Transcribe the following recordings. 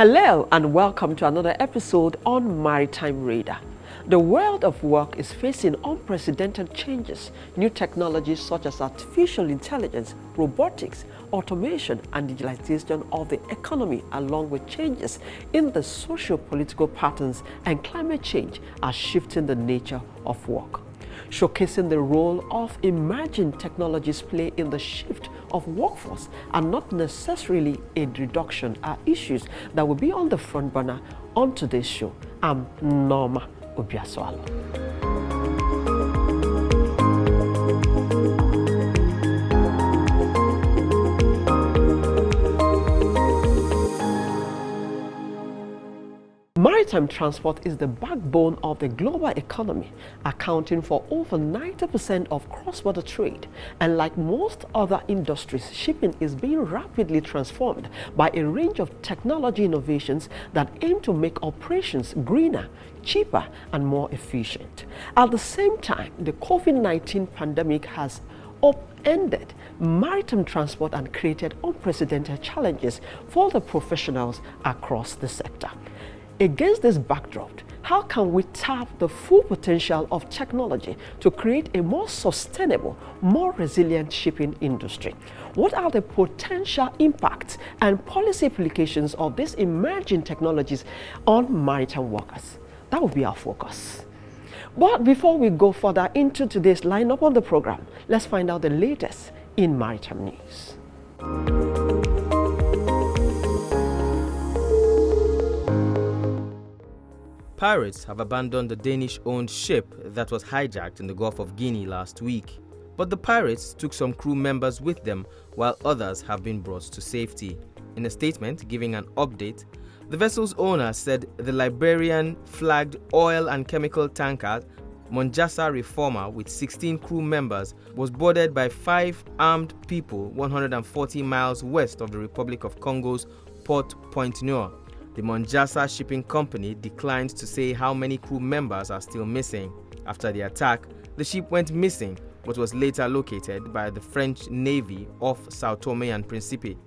Hello and welcome to another episode on Maritime Radar. The world of work is facing unprecedented changes. New technologies such as artificial intelligence, robotics, automation and digitalization of the economy, along with changes in the socio-political patterns and climate change, are shifting the nature of work. Showcasing the role of emerging technologies play in the shift of workforce and not necessarily a reduction are issues that will be on the front burner on today's show. I'm Nneoma Obi-Asualo. Maritime transport is the backbone of the global economy, accounting for over 90% of cross-border trade. And like most other industries, shipping is being rapidly transformed by a range of technology innovations that aim to make operations greener, cheaper, and more efficient. At the same time, the COVID-19 pandemic has upended maritime transport and created unprecedented challenges for the professionals across the sector. Against this backdrop, how can we tap the full potential of technology to create a more sustainable, more resilient shipping industry? What are the potential impacts and policy implications of these emerging technologies on maritime workers? That will be our focus. But before we go further into today's lineup on the program, let's find out the latest in maritime news. Pirates have abandoned the Danish-owned ship that was hijacked in the Gulf of Guinea last week. But the pirates took some crew members with them, while others have been brought to safety. In a statement giving an update, the vessel's owner said the Liberian-flagged oil and chemical tanker Monjasa Reformer with 16 crew members was boarded by 5 armed people 140 miles west of the Republic of Congo's Port Pointe-Noire. The Monjasa Shipping Company declined to say how many crew members are still missing. After the attack, the ship went missing but was later located by the French Navy off Sao Tome and Principe.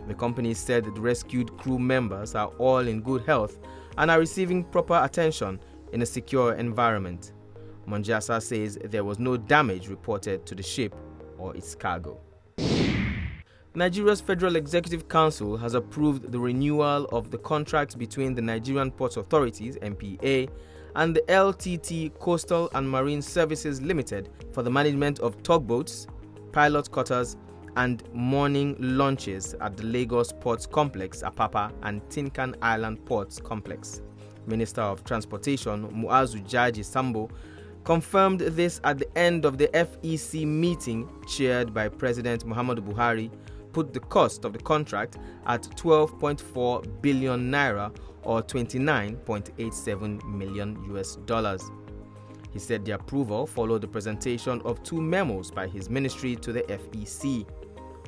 The company said the rescued crew members are all in good health and are receiving proper attention in a secure environment. Monjasa says there was no damage reported to the ship or its cargo. Nigeria's Federal Executive Council has approved the renewal of the contract between the Nigerian Ports Authorities (NPA) and the LTT Coastal and Marine Services Limited for the management of tugboats, pilot cutters, and mooring launches at the Lagos Ports Complex, Apapa, and Tinkan Island Ports Complex. Minister of Transportation Muazu Jaji Sambo confirmed this at the end of the FEC meeting chaired by President Muhammadu Buhari, put the cost of the contract at 12.4 billion naira or $29.87 million. He said the approval followed the presentation of 2 memos by his ministry to the FEC.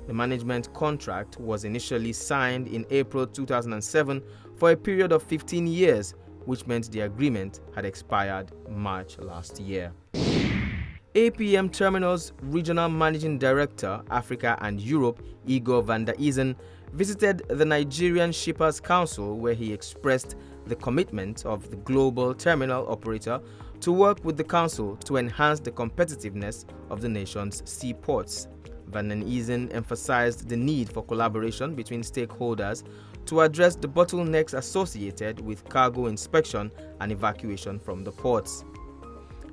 The management contract was initially signed in April 2007 for a period of 15 years, which meant the agreement had expired March last year. APM Terminals Regional Managing Director, Africa and Europe, Igor van der Isen, visited the Nigerian Shippers Council, where he expressed the commitment of the global terminal operator to work with the council to enhance the competitiveness of the nation's seaports. Van der Isen emphasized the need for collaboration between stakeholders to address the bottlenecks associated with cargo inspection and evacuation from the ports.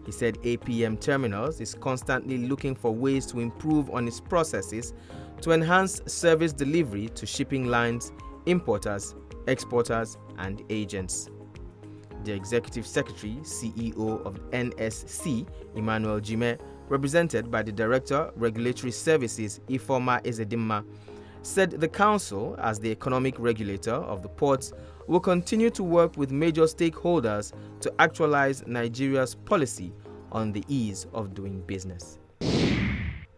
He said APM Terminals is constantly looking for ways to improve on its processes to enhance service delivery to shipping lines, importers, exporters, and agents. The Executive Secretary, CEO of NSC, Emmanuel Jime, represented by the Director, Regulatory Services, Ifeoma Ezedimma, said the Council, as the economic regulator of the ports, will continue to work with major stakeholders to actualize Nigeria's policy on the ease of doing business.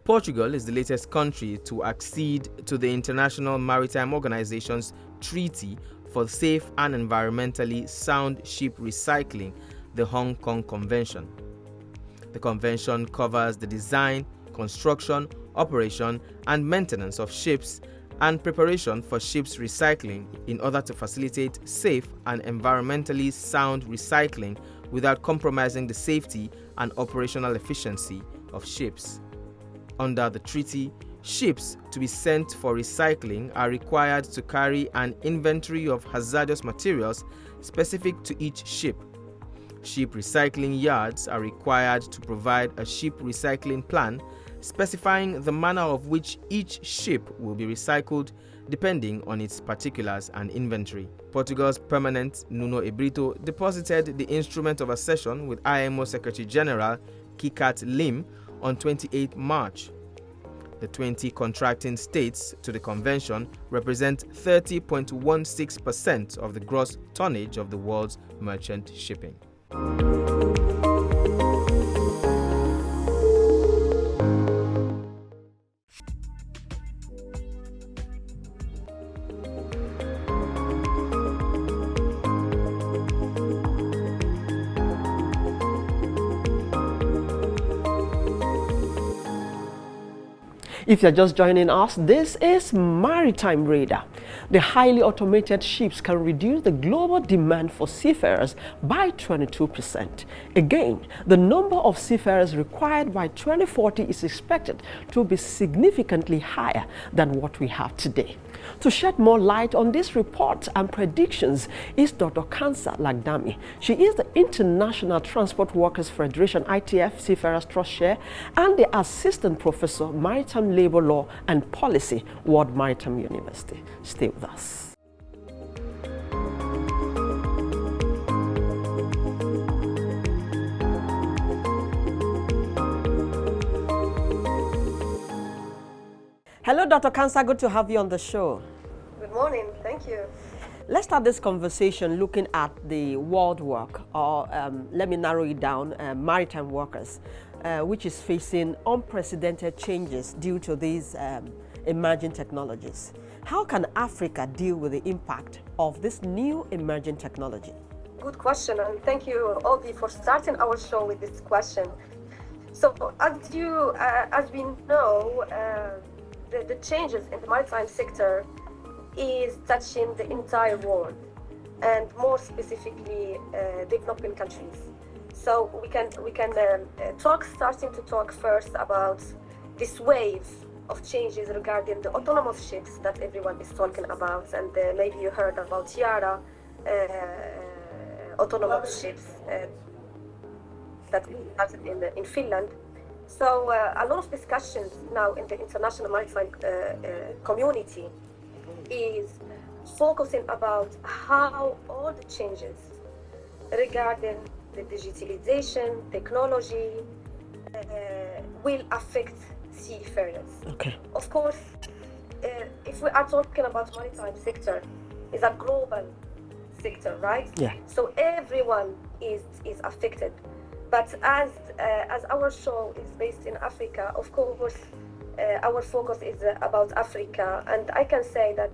Portugal is the latest country to accede to the International Maritime Organization's Treaty for Safe and Environmentally Sound Ship Recycling, the Hong Kong Convention. The convention covers the design, construction, operation, and maintenance of ships and preparation for ships recycling in order to facilitate safe and environmentally sound recycling without compromising the safety and operational efficiency of ships. Under the treaty, ships to be sent for recycling are required to carry an inventory of hazardous materials specific to each ship. Ship recycling yards are required to provide a ship recycling plan specifying the manner of which each ship will be recycled depending on its particulars and inventory. Portugal's permanent Nuno Ebrito deposited the instrument of accession with IMO Secretary General Kikat Lim on 28 March. The 20 contracting states to the convention represent 30.16% of the gross tonnage of the world's merchant shipping. If you're just joining us, this is Maritime Radar. The highly automated ships can reduce the global demand for seafarers by 22%. Again, the number of seafarers required by 2040 is expected to be significantly higher than what we have today. To shed more light on this report and predictions is Dr. Khanssa Lagdami. She is the International Transport Workers Federation ITF Seafarers Trust Chair and the Assistant Professor Maritime Labor Law and Policy, World Maritime University. Stay with us. Hello, Dr. Khanssa. Good to have you on the show. Good morning. Thank you. Let's start this conversation looking at the world work, or let me narrow it down, maritime workers, which is facing unprecedented changes due to these emerging technologies. How can Africa deal with the impact of this new emerging technology? Good question, and thank you, Obi, for starting our show with this question. So, as we know, the changes in the maritime sector is touching the entire world, and more specifically developing countries. So we can starting to talk first about this wave of changes regarding the autonomous ships that everyone is talking about, and maybe you heard about Yara autonomous ships that started in Finland. So a lot of discussions now in the international maritime community is focusing about how all the changes regarding the digitalization, technology will affect seafarers. Okay. Of course, if we are talking about maritime sector, it's a global sector, right? Yeah. So everyone is affected. But as our show is based in Africa, of course, our focus is about Africa, and I can say that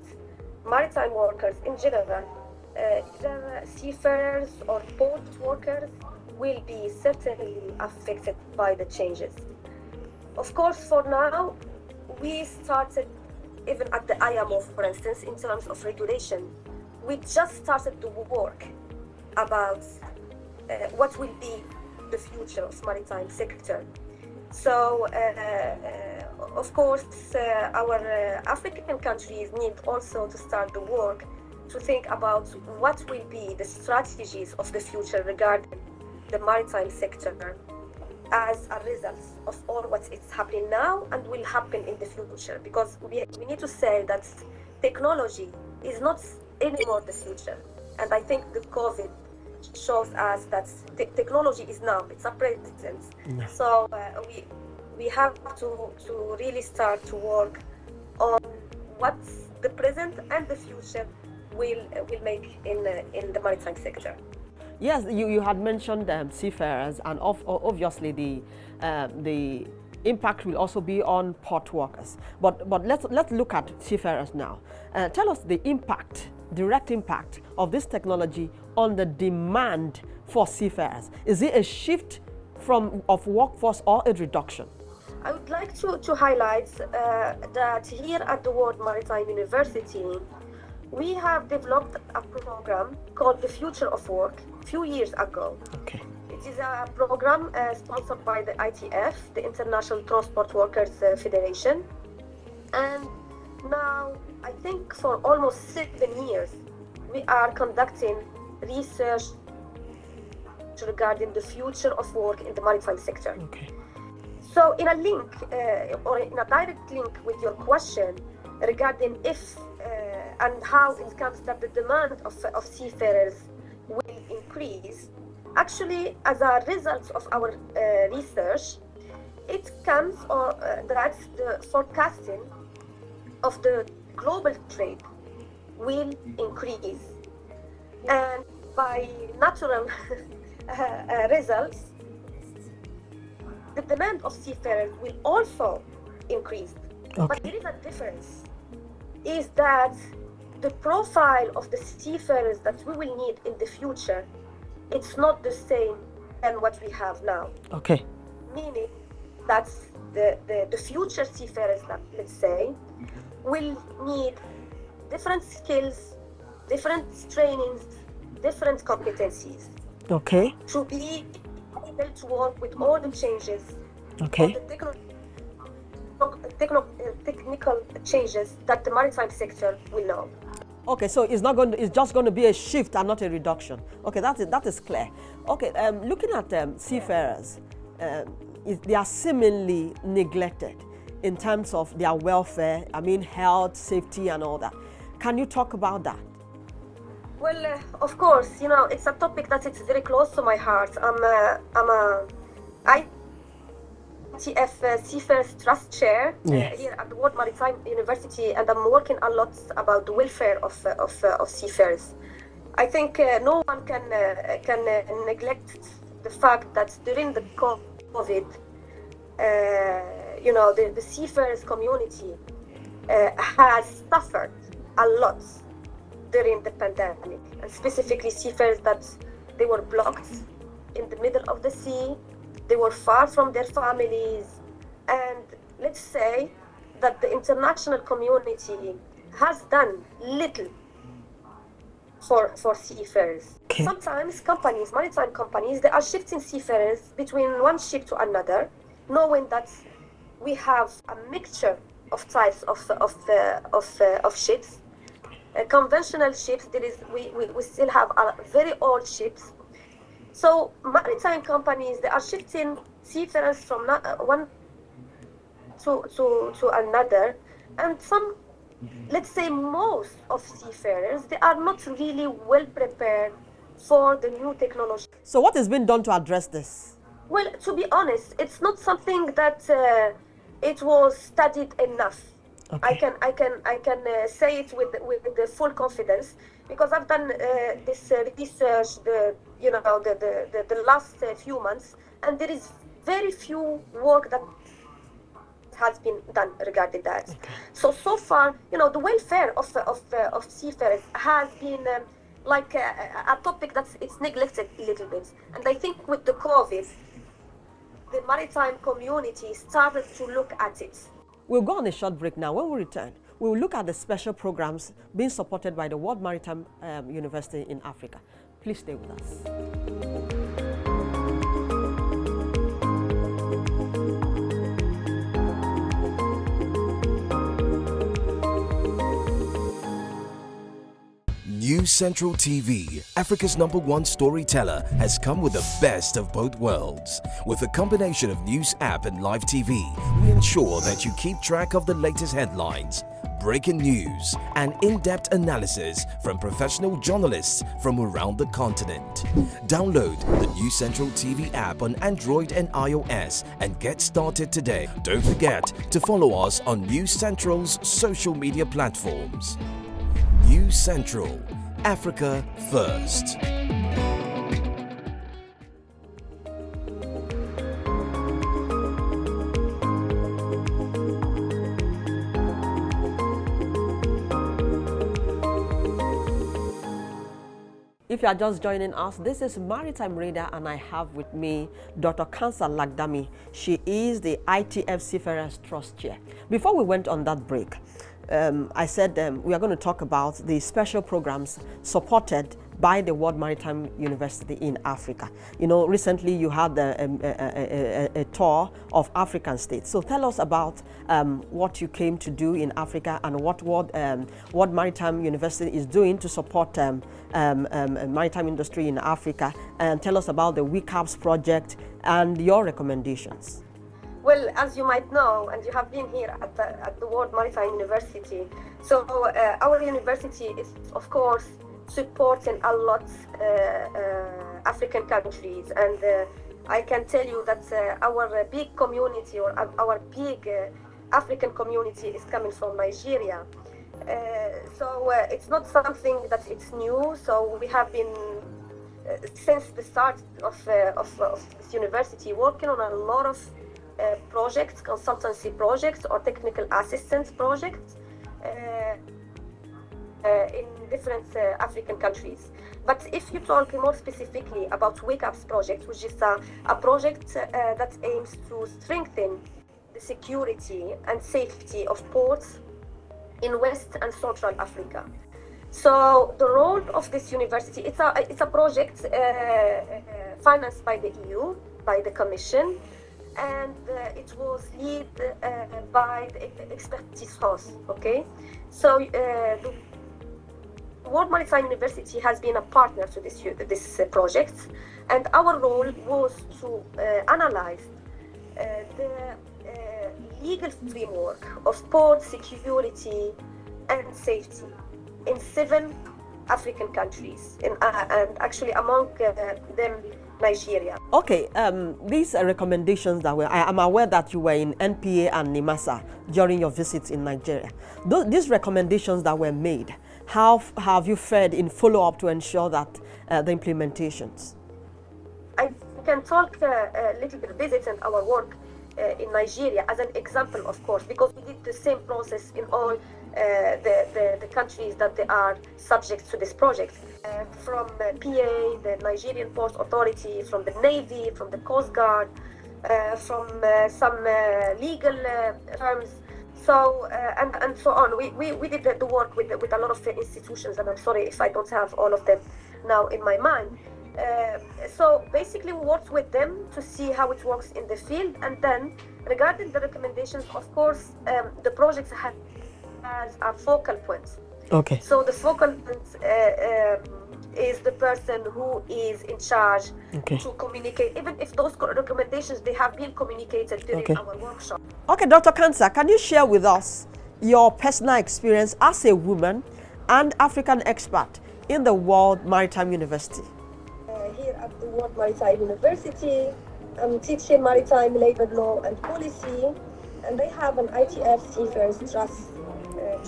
maritime workers in general, either seafarers or port workers, will be certainly affected by the changes. Of course, for now, we started, even at the IMO, for instance, in terms of regulation, we just started to work about what will be the future of maritime sector. So, of course, our African countries need also to start the work to think about what will be the strategies of the future regarding the maritime sector as a result of all what is happening now and will happen in the future. Because we need to say that technology is not anymore the future. And I think the COVID shows us that technology is now, it's a present. Yeah. So we have to really start to work on what the present and the future will make in the maritime sector. Yes, you had mentioned seafarers, and obviously the impact will also be on port workers. But let's look at seafarers now. Tell us the impact, direct impact of this technology on the demand for seafarers. Is it a shift of workforce or a reduction? I would like to highlight that here at the World Maritime University, we have developed a program called the Future of Work a few years ago. Okay. It is a program sponsored by the ITF, the International Transport Workers Federation. And now, I think for almost 7 years, we are conducting research regarding the future of work in the maritime sector. Okay. So in a link, or in a direct link with your question regarding if and how it comes that the demand of seafarers will increase, actually, as a result of our research, it comes that the forecasting of the global trade will increase. And by natural results, the demand of seafarers will also increase. Okay. But there is a difference, is that the profile of the seafarers that we will need in the future, it's not the same than what we have now. Okay. Meaning that the future seafarers, that, let's say, will need different skills, different trainings, different competencies. Okay. To be able to work with all the changes, Okay. all the technical changes that the maritime sector will know. Okay, so it's just going to be a shift and not a reduction. Okay, that is clear. Okay, looking at seafarers, they are seemingly neglected in terms of their welfare, health, safety and all that. Can you talk about that? Well, of course, it's a topic that is very close to my heart. I'm a ITF Seafarers Trust Chair here at the World Maritime University, and I'm working a lot about the welfare of seafarers. I think no one can neglect the fact that during the COVID, the seafarers community has suffered a lot during the pandemic, and specifically seafarers that they were blocked in the middle of the sea, they were far from their families, and let's say that the international community has done little for seafarers. Okay. Sometimes maritime companies, they are shifting seafarers between one ship to another, knowing that we have a mixture of types of ships. Conventional ships, we still have very old ships. So maritime companies, they are shifting seafarers from one to another, and let's say most of seafarers, they are not really well prepared for the new technology. So what has been done to address this? Well, to be honest, it's not something that it was studied enough. Okay. I can say it with the full confidence, because I've done this research the last few months, and there is very few work that has been done regarding that. Okay. So far, the welfare of seafarers has been like a topic it's neglected a little bit, and I think with the COVID, the maritime community started to look at it. We'll go on a short break now. When we return, we will look at the special programs being supported by the World Maritime University in Africa. Please stay with us. News Central TV, Africa's #1 storyteller, has come with the best of both worlds. With a combination of news app and live TV, we ensure that you keep track of the latest headlines, breaking news, and in-depth analysis from professional journalists from around the continent. Download the News Central TV app on Android and iOS and get started today. Don't forget to follow us on News Central's social media platforms. News Central, Africa First. If you are just joining us, this is Maritime Radar, and I have with me Dr. Khanssa Lagdami. She is the ITF Seafarers Trust Chair. Before we went on that break, I said we are going to talk about the special programs supported by the World Maritime University in Africa. You know, recently you had a tour of African states. So tell us about what you came to do in Africa and what World Maritime University is doing to support maritime industry in Africa, and tell us about the WCAPS project and your recommendations. Well, as you might know, and you have been here at the World Maritime University, so our university is, of course, supporting a lot African countries, and I can tell you that our big community, or our big African community, is coming from Nigeria. So it's not something that it's new. So we have been since the start of this university working on a lot of projects, consultancy projects or technical assistance projects in different African countries. But if you talk more specifically about WCAPS project, which is a project that aims to strengthen the security and safety of ports in West and Central Africa. So the role of this university, it's a project financed by the EU, by the Commission, and it was led by the Expertise France. Okay, so the World Maritime University has been a partner to this project, and our role was to analyze the legal framework of port security and safety in 7 African countries, and actually among them Nigeria. Okay, these are recommendations that I'm aware that you were in NPA and NIMASA during your visits in Nigeria. These recommendations that were made, how have you fared in follow-up to ensure that the implementations? I can talk a little bit visits and our work in Nigeria as an example, of course, because we did the same process in all the countries that they are subject to this project. From PA, the Nigerian Port Authority, from the Navy, from the Coast Guard, from some legal firms, so and so on. We did the work with a lot of institutions, and I'm sorry if I don't have all of them now in my mind. So basically we worked with them to see how it works in the field, and then regarding the recommendations, of course, the projects has a focal point. Okay. So the focal point is the person who is in charge to communicate, even if those recommendations, they have been communicated during our workshop. Okay, Dr. Khanssa, can you share with us your personal experience as a woman and African expert in the World Maritime University? Here at the World Maritime University, I'm teaching maritime labor law and policy, and I have an ITF Seafarers Trust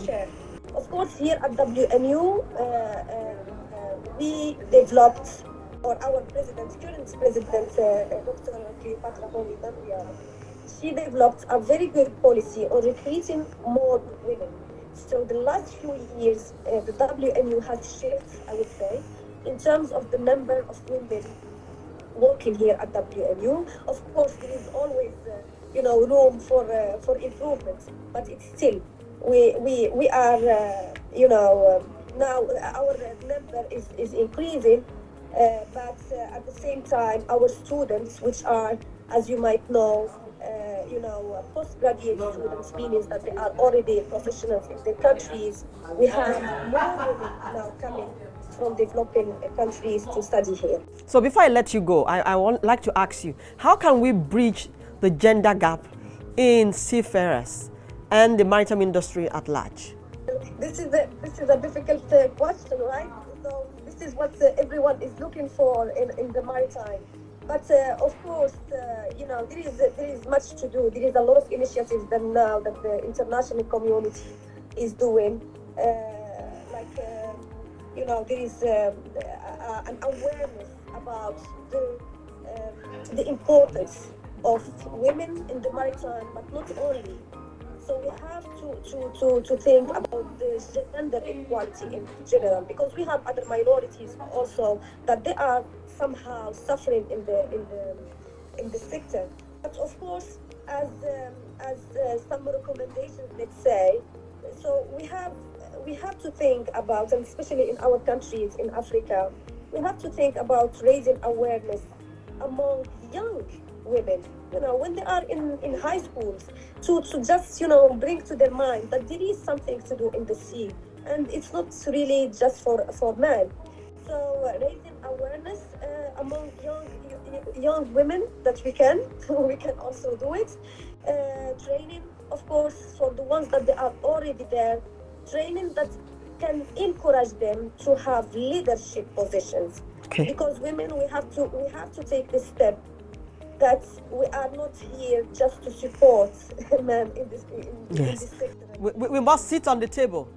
chair. Of course, here at WMU, we developed, or our president, current president, Dr. Cleopatra Holy-Dambia, she developed a very good policy on recruiting more women. So the last few years, the WMU has shifted, I would say, in terms of the number of women working here at WMU. Of course, there is always, room for improvement, but it's still, we are, now our number is increasing, but at the same time, our students, which are, as you might know, postgraduate students, meaning that they are already professionals in their countries. We have more women now coming from developing countries to study here. So before I let you go, I would like to ask you, how can we bridge the gender gap in seafarers and the maritime industry at large? This is a difficult question, right? So this is what everyone is looking for in the maritime. But of course, there is much to do. There is a lot of initiatives that now that the international community is doing. There is an awareness about the importance of women in the maritime, but not only. So we have to think about the gender equality in general, because we have other minorities also that they are somehow suffering in the sector. But of course, as some recommendations, let's say, so we have to think about, and especially in our countries in Africa, we have to think about raising awareness among young women, when they are in high schools, to just, bring to their mind that there is something to do in the sea, and it's not really just for men. So raising awareness among young women that we can also do it. Training, of course, for the ones that they are already there, training that can encourage them to have leadership positions. Okay. Because women, we have to take this step that we are not here just to support men in this sector. We must sit on the table.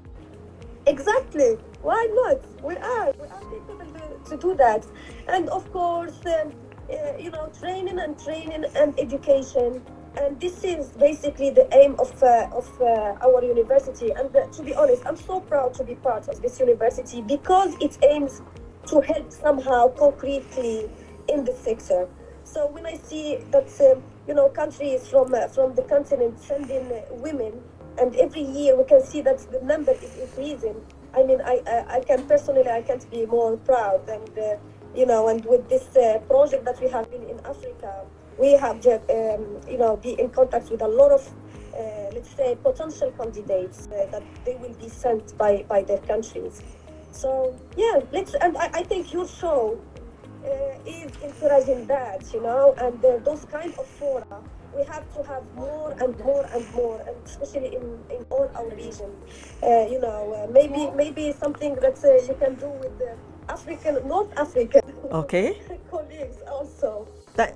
Exactly. Why not? We are capable to do that. And of course, training and education. And this is basically the aim of our university. And to be honest, I'm so proud to be part of this university, because it aims to help somehow concretely in the sector. So when I see that countries from the continent sending women, and every year we can see that the number is increasing, I mean, I can't be more proud. And and with this project that we have been in Africa, we have be in contact with a lot of let's say potential candidates that they will be sent by their countries. So yeah, and I think your show is encouraging that, and those kind of fora we have to have more and more and more, and especially in all our region. Maybe something that you can do with the North African colleagues also.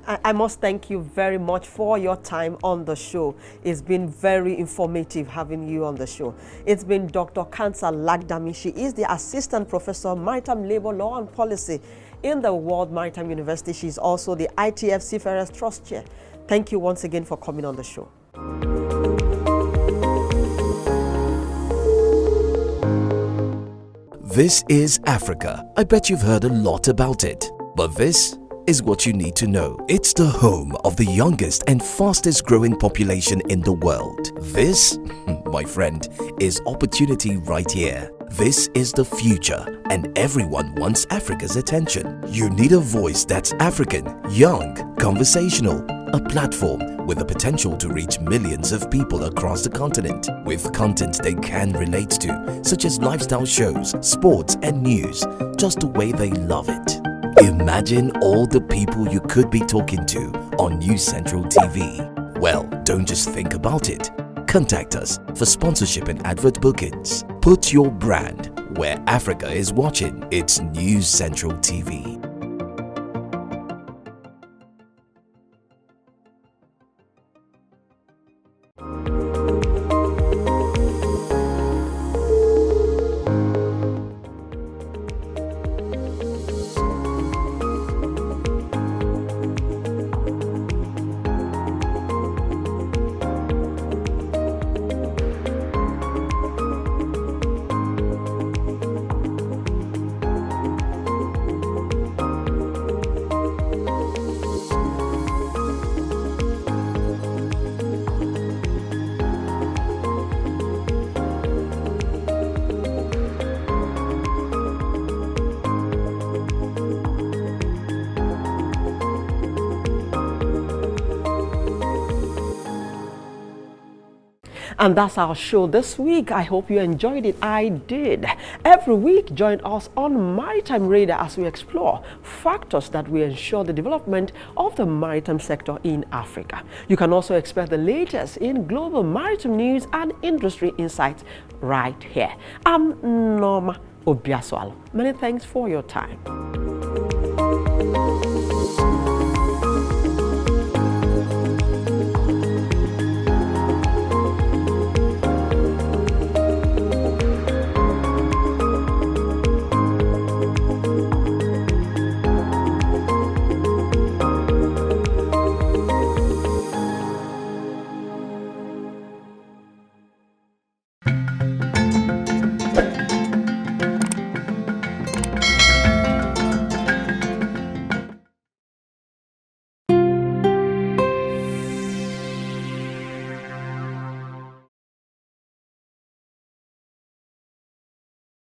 I must thank you very much for your time on the show. It's been very informative having you on the show. It's been Dr. Khanssa Lagdami. She is the Assistant Professor, Maritime Labor Law and Policy in the World Maritime University. She's also the ITF Seafarers Trust Chair. Thank you once again for coming on the show. This is Africa. I bet you've heard a lot about it, but this is what you need to know. It's the home of the youngest and fastest growing population in the world. This, my friend, is opportunity right here. This is the future, and everyone wants Africa's attention. You need a voice that's African, young, conversational, a platform with the potential to reach millions of people across the continent with content they can relate to, such as lifestyle shows, sports and news, just the way they love it. Imagine all the people you could be talking to on News Central TV. Well, don't just think about it. Contact us for sponsorship and advert bookings. Put your brand where Africa is watching. It's News Central TV. And that's our show this week. I hope you enjoyed it. I did. Every week, join us on Maritime Radar as we explore factors that will ensure the development of the maritime sector in Africa. You can also expect the latest in global maritime news and industry insights right here. I'm Nneoma Obi-Asualo. Many thanks for your time.